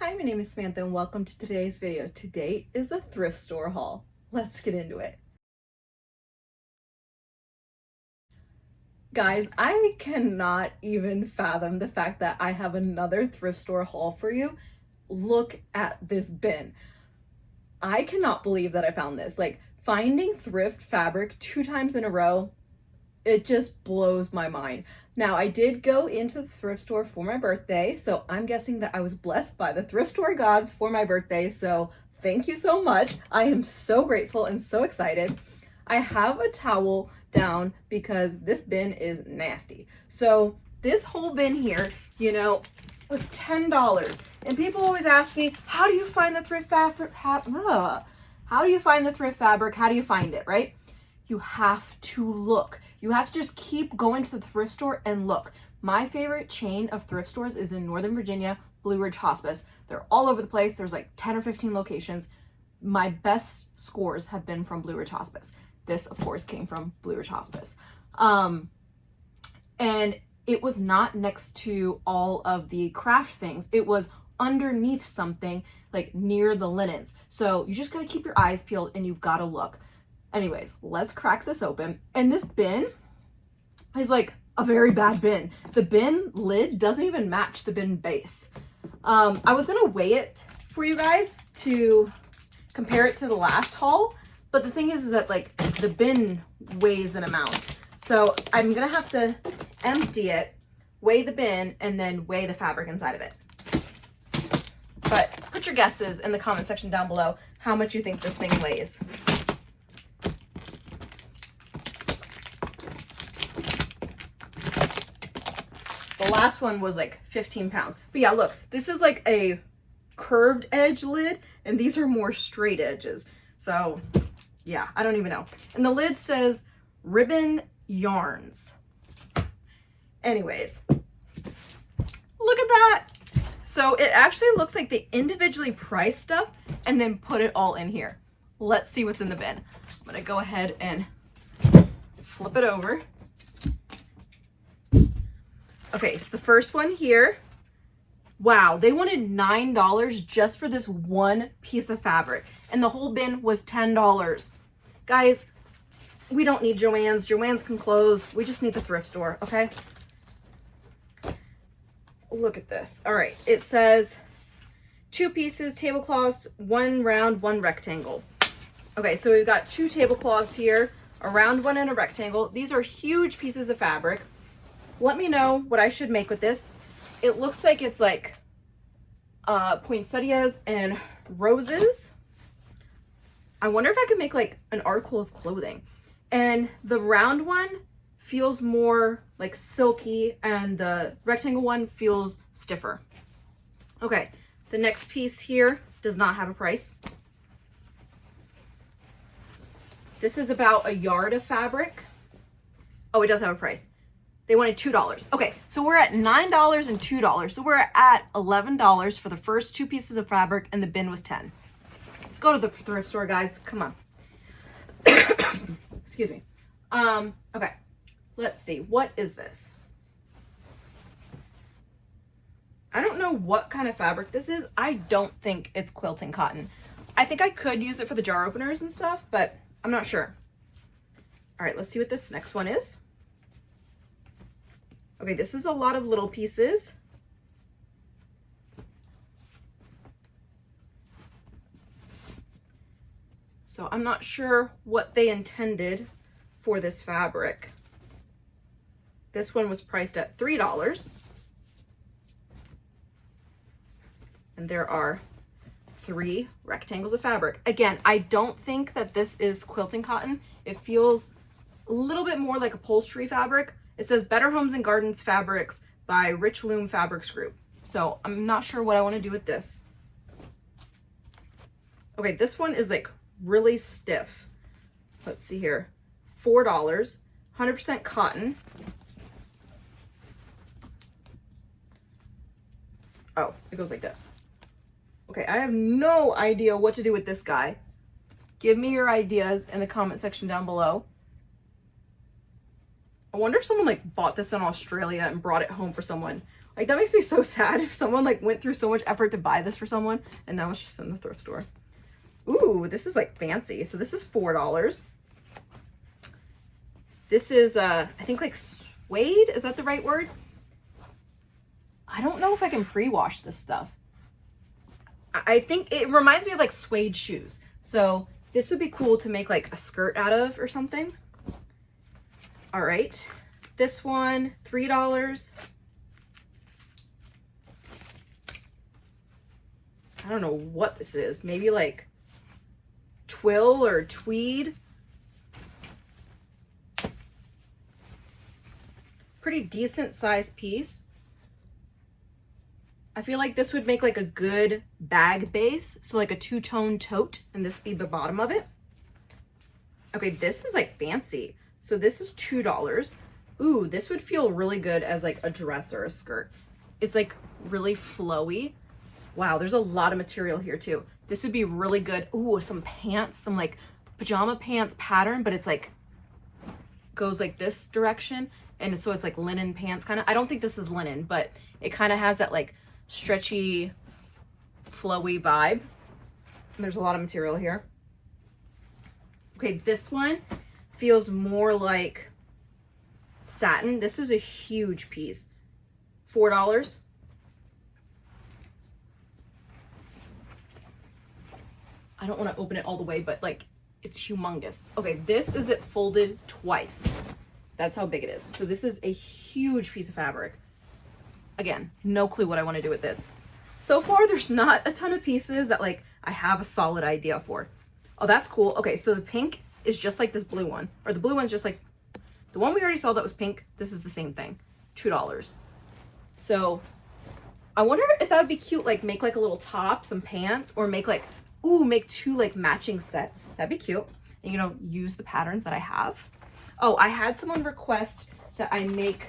Hi, my name is Samantha and welcome to today's video. Today is a thrift store haul. Let's get into it. Guys, I cannot even fathom the fact that I have another thrift store haul for you. Look at this bin. I cannot believe that I found this. Like, finding thrift fabric 2 times in a row, it just blows my mind. Now, I did go into the thrift store for my birthday, so I'm guessing that I was blessed by the thrift store gods for my birthday, so thank you so much. I am so grateful and so excited. I have a towel down because this bin is nasty. So this whole bin here, was $10. And people always ask me, how do you find the thrift fabric? How do you find the thrift fabric? How do you find it, right? You have to look. You have to just keep going to the thrift store and look. My favorite chain of thrift stores is in Northern Virginia, Blue Ridge Hospice. They're all over the place. There's like 10 or 15 locations. My best scores have been from Blue Ridge Hospice. This, of course, came from Blue Ridge Hospice. And it was not next to all of the craft things. It was underneath something, like near the linens. So you just gotta keep your eyes peeled and you've gotta look. Anyways, let's crack this open. And this bin is like a very bad bin. The bin lid doesn't even match the bin base. I was gonna weigh it for you guys to compare it to the last haul, but the thing is that like the bin weighs an amount. So I'm gonna have to empty it, weigh the bin, and then weigh the fabric inside of it. But put your guesses in the comment section down below how much you think this thing weighs. The last one was like 15 pounds. But yeah, look, this is like a curved edge lid, and these are more straight edges. So yeah, I don't even know. And the lid says ribbon yarns. Anyways, look at that. So it actually looks like they individually priced stuff and then put it all in here. Let's see what's in the bin. I'm gonna go ahead and flip it over. Okay, so the first one here, wow, they wanted $9 just for this one piece of fabric, and the whole bin was $10. Guys, we don't need Joann's. Joann's can close. We just need the thrift store, okay? Look at this. All right, it says 2 pieces, tablecloths, 1 round, 1 rectangle. Okay, so we've got 2 tablecloths here, a round one and a rectangle. These are huge pieces of fabric. Let me know what I should make with this. It looks like it's like poinsettias and roses. I wonder if I could make like an article of clothing. And the round one feels more like silky and the rectangle one feels stiffer. Okay, the next piece here does not have a price. This is about a yard of fabric. Oh, it does have a price. They wanted $2. Okay, so we're at $9 and $2. So we're at $11 for the first 2 pieces of fabric, and the bin was $10. Go to the thrift store, guys. Come on. Excuse me. Okay. Let's see. What is this? I don't know what kind of fabric this is. I don't think it's quilting cotton. I think I could use it for the jar openers and stuff, but I'm not sure. All right, let's see what this next one is. Okay, this is a lot of little pieces. So I'm not sure what they intended for this fabric. This one was priced at $3. And there are 3 rectangles of fabric. Again, I don't think that this is quilting cotton. It feels a little bit more like upholstery fabric. It says Better Homes and Gardens Fabrics by Rich Loom Fabrics Group. So I'm not sure what I want to do with this. Okay, this one is like really stiff. Let's see here. $4, 100% cotton. Oh, it goes like this. Okay, I have no idea what to do with this guy. Give me your ideas in the comment section down below. I wonder if someone like bought this in Australia and brought it home for someone. Like, that makes me so sad if someone like went through so much effort to buy this for someone and now it's just in the thrift store. Ooh, this is like fancy. So this is $4. This is I think like suede, is that the right word? I don't know if I can pre-wash this stuff. I think it reminds me of like suede shoes. So this would be cool to make like a skirt out of or something. All right, this one, $3. I don't know what this is. Maybe like twill or tweed. Pretty decent size piece. I feel like this would make like a good bag base. So like a two-tone tote, and this be the bottom of it. Okay, this is like fancy. So this is $2. Ooh, this would feel really good as like a dress or a skirt. It's like really flowy. Wow, there's a lot of material here too. This would be really good. Ooh, some pants, some like pajama pants pattern, but it's like goes like this direction. And so it's like linen pants kind of. I don't think this is linen, but it kind of has that like stretchy, flowy vibe. There's a lot of material here. Okay, this one feels more like satin. This is a huge piece. $4. I don't want to open it all the way, but like it's humongous. Okay, this is it folded twice. That's how big it is. So this is a huge piece of fabric. Again, no clue what I want to do with this. So far, there's not a ton of pieces that like I have a solid idea for. Oh, that's cool. Okay, so the pink is just like this blue one, or the blue one's just like the one we already saw that was pink. This is the same thing, $2. So I wonder if that would be cute, like make like a little top, some pants, or make like, ooh, make two like matching sets. That'd be cute. And, you know, use the patterns that I have. Oh, I had someone request that I make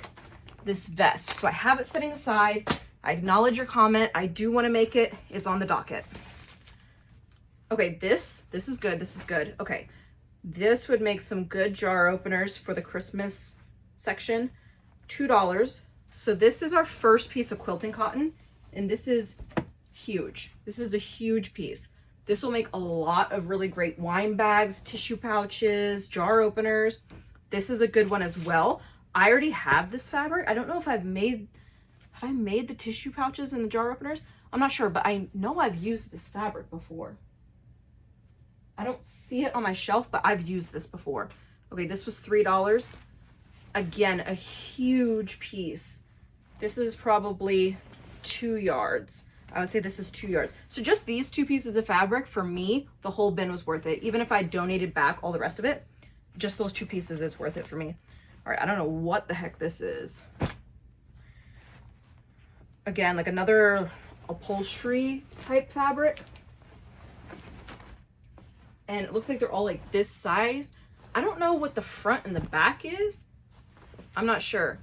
this vest. So I have it sitting aside. I acknowledge your comment. I do want to make it. It's on the docket. Okay, this is good. This is good. Okay, this would make some good jar openers for the Christmas section. $2. So this is our first piece of quilting cotton, and this is huge. This is a huge piece. This will make a lot of really great wine bags, tissue pouches, jar openers. This is a good one as well. I already have this fabric. I don't know if have I made the tissue pouches and the jar openers? I'm not sure, but I know I've used this fabric before. I don't see it on my shelf, but I've used this before. Okay, this was $3. Again, a huge piece. This is probably 2 yards. I would say this is 2 yards. So just these two pieces of fabric, for me, the whole bin was worth it. Even if I donated back all the rest of it, just those two pieces, it's worth it for me. All right, I don't know what the heck this is. Again, like another upholstery type fabric. And it looks like they're all like this size. I don't know what the front and the back is. I'm not sure.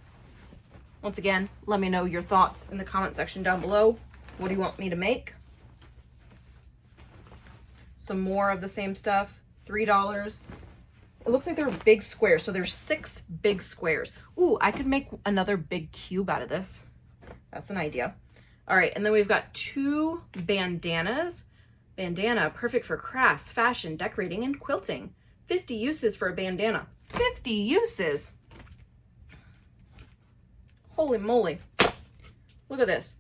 Once again, let me know your thoughts in the comment section down below. What do you want me to make? Some more of the same stuff, $3. It looks like they're big squares. So there's 6 big squares. Ooh, I could make another big cube out of this. That's an idea. All right, and then we've got 2 bandanas. Bandana, perfect for crafts, fashion, decorating, and quilting. 50 uses for a bandana. 50 uses. Holy moly. Look at this.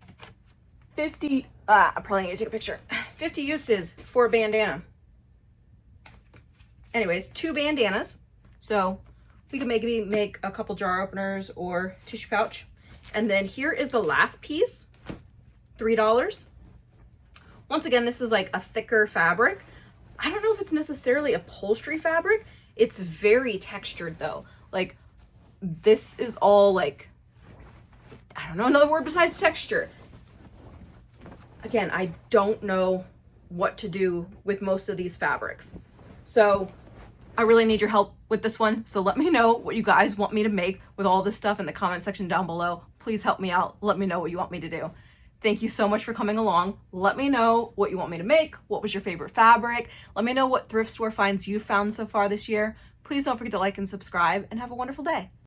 50, I probably need to take a picture. 50 uses for a bandana. Anyways, 2 bandanas. So we could maybe make a couple jar openers or tissue pouch. And then here is the last piece, $3. Once again, this is like a thicker fabric. I don't know if it's necessarily upholstery fabric. It's very textured though. Like this is all like, I don't know another word besides texture. Again, I don't know what to do with most of these fabrics. So I really need your help with this one. So let me know what you guys want me to make with all this stuff in the comment section down below. Please help me out. Let me know what you want me to do. Thank you so much for coming along. Let me know what you want me to make. What was your favorite fabric? Let me know what thrift store finds you found so far this year. Please don't forget to like and subscribe, and have a wonderful day.